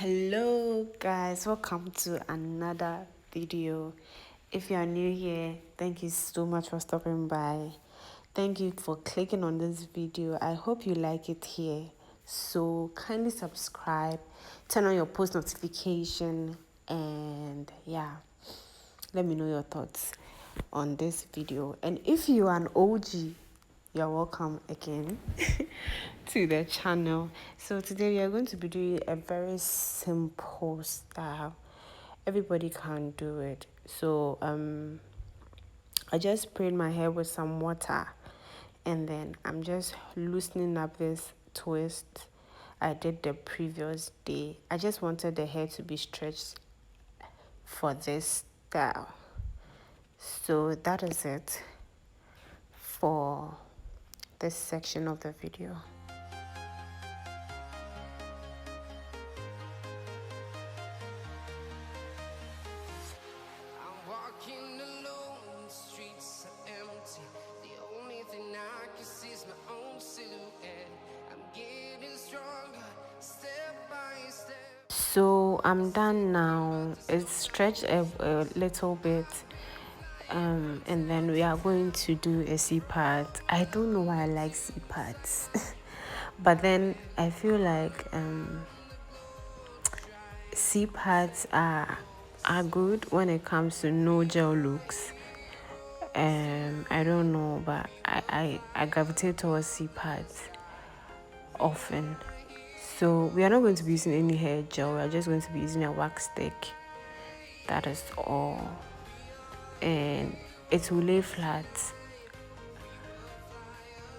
Hello guys, welcome to another video. If you are new here, thank you so much for stopping by. Thank you for clicking on this video. I hope you like it here. So kindly subscribe, turn on your post notification, and yeah, let me know your thoughts on this video. And if you are an OG, you're welcome again to the channel. So today we are going to be doing a very simple style. Everybody can do it. So I just sprayed my hair with some water, and then I'm just loosening up this twist I did the previous day. I just wanted the hair to be stretched for this style. So that is it for this section of the video. I'm walking alone, the streets are empty. The only thing I can see is my own silhouette. I'm getting stronger, step by step. So I'm done now. It's stretched a little bit. And then we are going to do a C part. I don't know why I like C parts. But then I feel like C parts are good when it comes to no gel looks. I don't know, but I gravitate towards C parts often. So we are not going to be using any hair gel. We are just going to be using a wax stick. That is all. And it will lay flat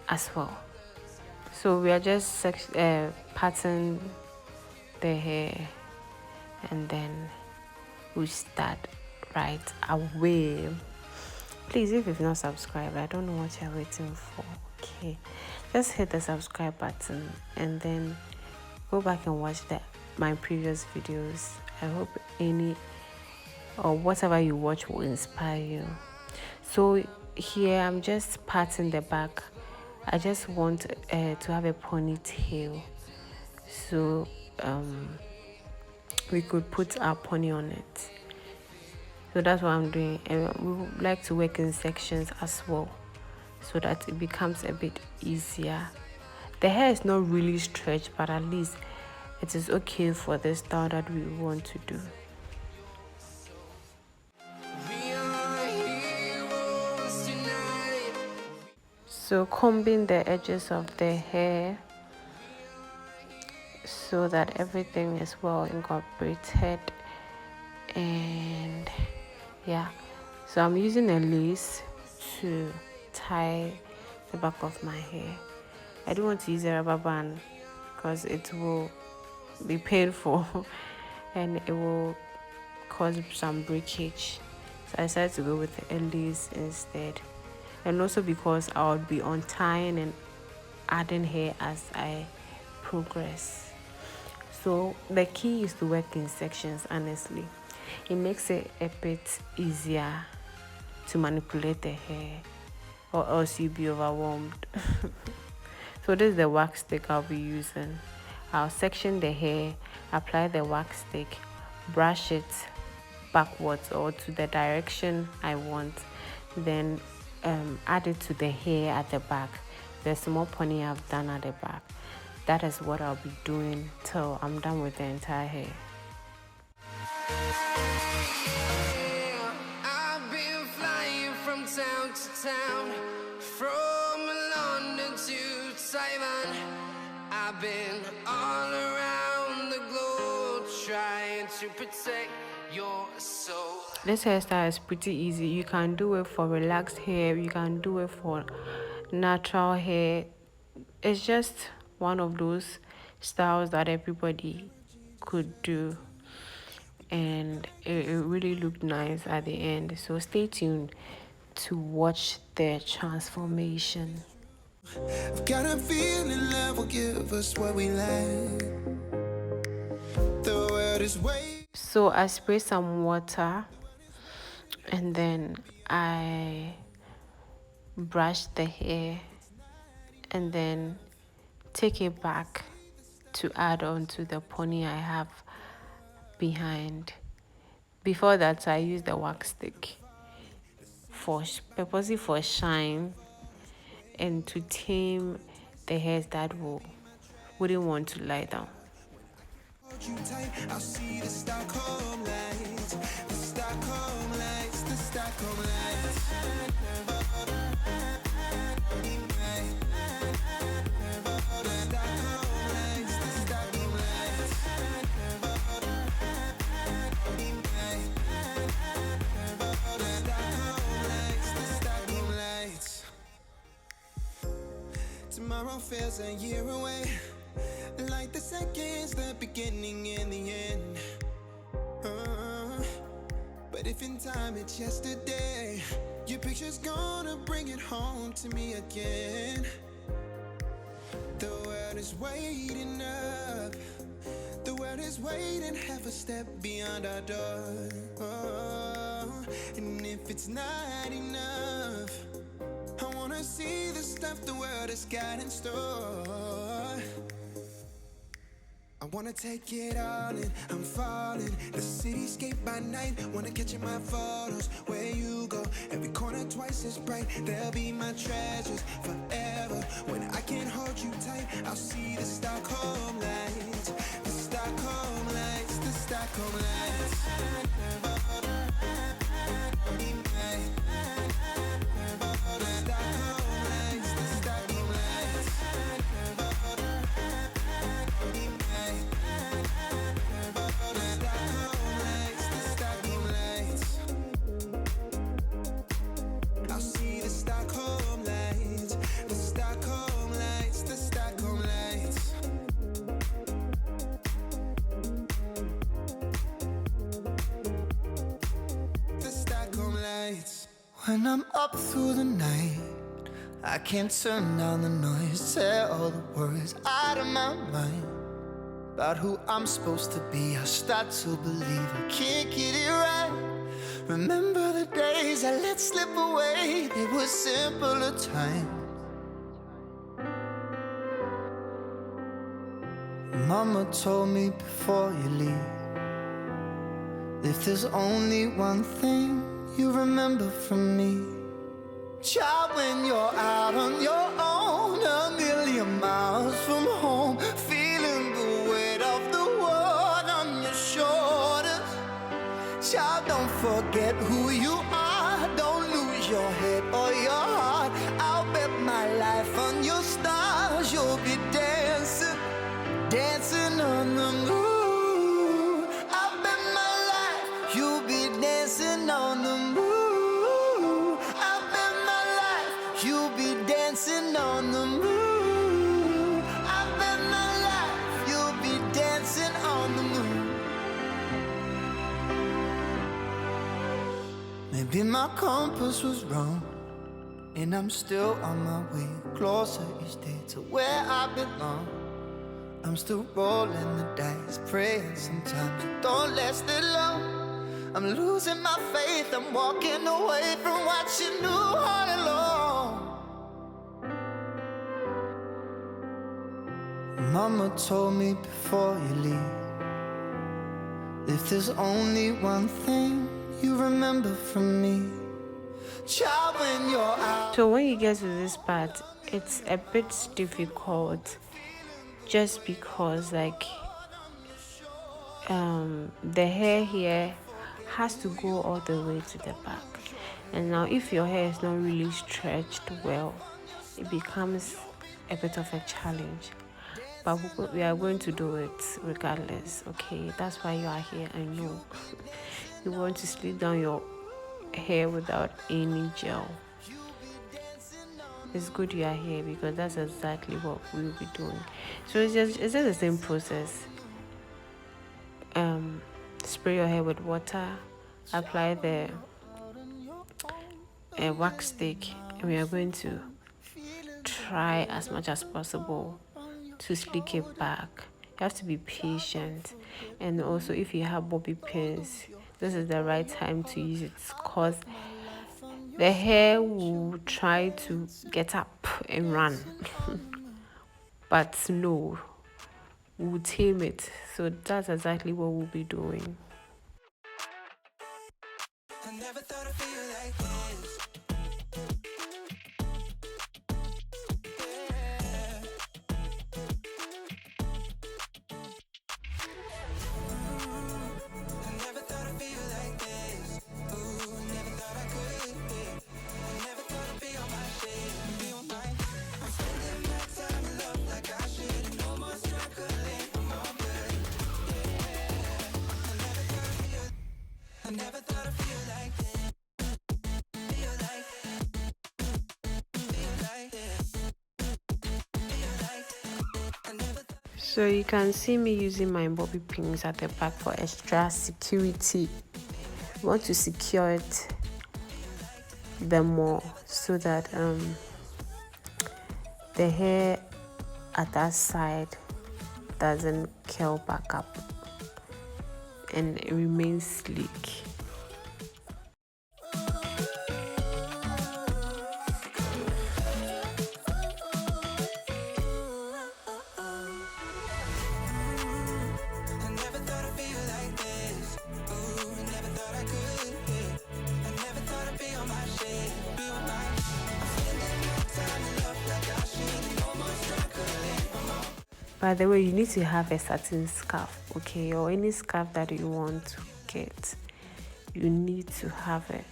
as well. So we are just parting the hair, and then we start right away. Please, if you've not subscribed, I don't know what you're waiting for. Okay, just hit the subscribe button and then go back and watch my previous videos. I hope any or whatever you watch will inspire you. So here I'm just parting the back. I just want to have a ponytail, so we could put our pony on it. So that's what I'm doing, and we would like to work in sections as well, so that it becomes a bit easier. The hair is not really stretched, but at least it is okay for the style that we want to do. We are heroes tonight. So combing the edges of the hair so that everything is well incorporated. And yeah, so I'm using a lace to tie the back of my hair. I don't want to use a rubber band because it will be painful and it will cause some breakage. So I decided to go with a lace instead, and also because I would be untying and adding hair as I progress. So the key is to work in sections. Honestly, it makes it a bit easier to manipulate the hair, or else you'll be overwhelmed. So this is the wax stick I'll be using. I'll section the hair, apply the wax stick, brush it backwards or to the direction I want, then add it to the hair at the back, the small pony I've done at the back. That is what I'll be doing till I'm done with the entire hair. I've been flying from town to town, from London to Taiwan. I've been all around the globe trying to protect your soul. This hairstyle is pretty easy. You can do it for relaxed hair, you can do it for natural hair. It's just one of those styles that everybody could do, and it really looked nice at the end. So stay tuned to watch the transformation. I've got a feeling love will give us what we lack. The world is waiting. So I spray some water, and then I brush the hair, and then take it back to add on to the pony I have behind. Before that, I used the wax stick purposely for shine and to tame the hairs that wouldn't want to lie down. You tight, I'll see the Stockholm lights, the Stockholm lights, the Stockholm lights. Tomorrow feels a year away, like the seconds, the beginning and the end. But if in time it's yesterday, your picture's gonna bring it home to me again. The world is waiting up, the world is waiting half a step beyond our door. And if it's not enough, I wanna see the stuff the world has got in store. I wanna take it all in, I'm falling. The cityscape by night, wanna catch in my photos. Where you go, every corner twice as bright. They'll be my treasures forever. When I can't hold you tight, I'll see the Stockholm lights, the Stockholm lights, the Stockholm lights. When I'm up through the night, I can't turn down the noise, tear all the worries out of my mind. About who I'm supposed to be, I start to believe I can't get it right. Remember the days I let slip away, they were simpler times. Mama told me before you leave, if there's only one thing you remember from me, child, when you're out on your own, a million miles from home, feeling the weight of the world on your shoulders. Child, don't forget who you are, don't lose your head or your heart. I'll bet my life on your stars, you'll be dancing, dancing on the moon. I'll bet my life you'll be dancing on the moon. I'll bet my life you'll be dancing on the moon. I bet my life you'll be dancing on the moon. Maybe my compass was wrong, and I'm still on my way closer each day to where I belong. I'm still rolling the dice, praying sometimes it don't last that long. I'm losing my faith, I'm walking away from what you knew all along. Mama told me before you leave, if there's only one thing you remember from me, child, when you're out. So when you get to this part, it's a bit difficult, just because like the hair here has to go all the way to the back, and now if your hair is not really stretched well, it becomes a bit of a challenge, but we are going to do it regardless. Okay, that's why you are here. I know you want to sleep down your hair without any gel. It's good you are here, because that's exactly what we will be doing. So it's just the same process. Spray your hair with water, apply the wax stick, and we are going to try as much as possible to slick it back. You have to be patient, and also if you have bobby pins, this is the right time to use it, because the hair will try to get up and run but no, we'll tame it. So that's exactly what we'll be doing. I never thought I'd feel like this. So you can see me using my bobby pins at the back for extra security. I want to secure it the more so that the hair at that side doesn't curl back up and it remains sleek. By the way, you need to have a certain scarf, okay, or any scarf that you want to get. You need to have it,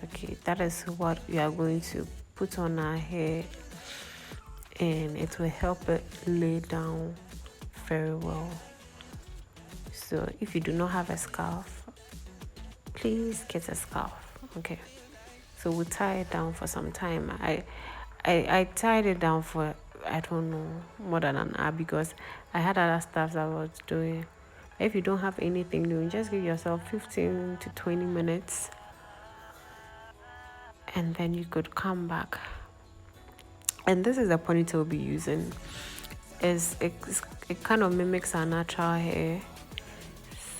okay. That is what we are going to put on our hair, and it will help it lay down very well. So if you do not have a scarf, please get a scarf, okay. So we'll tie it down for some time. I tied it down for, I don't know, more than an hour because I had other stuff that I was doing. If you don't have anything doing, just give yourself 15 to 20 minutes and then you could come back. And this is the ponytail we'll be using. It kind of mimics our natural hair,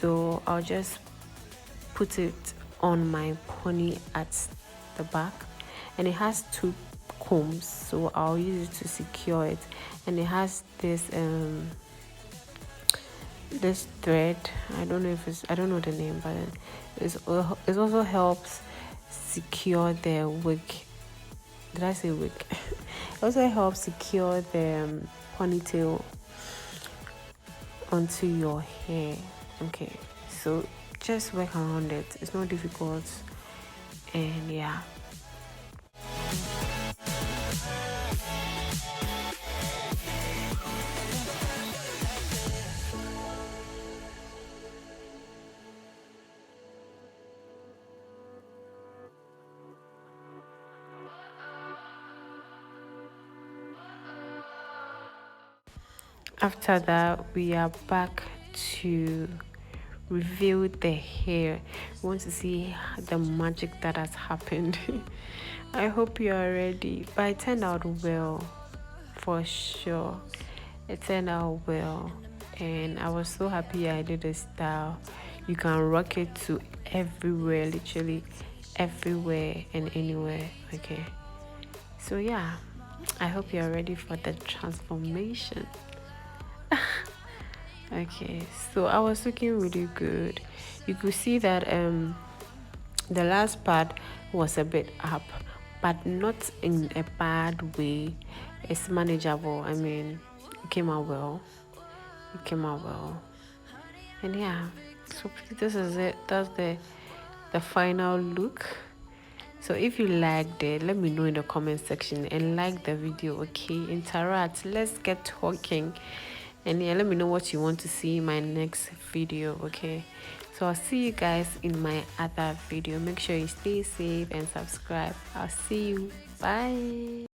so I'll just put it on my pony at the back, and it has two combs, so I'll use it to secure it. And it has this this thread. I don't know the name, but it also helps secure the wig. Did I say wig? It also helps secure the ponytail onto your hair. Okay, so just work around it. It's not difficult, and yeah. After that, we are back to reveal the hair. We want to see the magic that has happened. I hope you are ready. But it turned out well, for sure. It turned out well, and I was so happy I did this style. You can rock it to everywhere, literally everywhere and anywhere. Okay, so yeah, I hope you are ready for the transformation. Okay, so I was looking really good. You could see that the last part was a bit up, but not in a bad way. It's manageable. I mean, it came out well. It came out well. And yeah, so this is it. That's the final look. So if you liked it, let me know in the comment section and like the video, okay? Interact. Let's get talking. And yeah, let me know what you want to see in my next video, okay? So I'll see you guys in my other video. Make sure you stay safe and subscribe. I'll see you. Bye.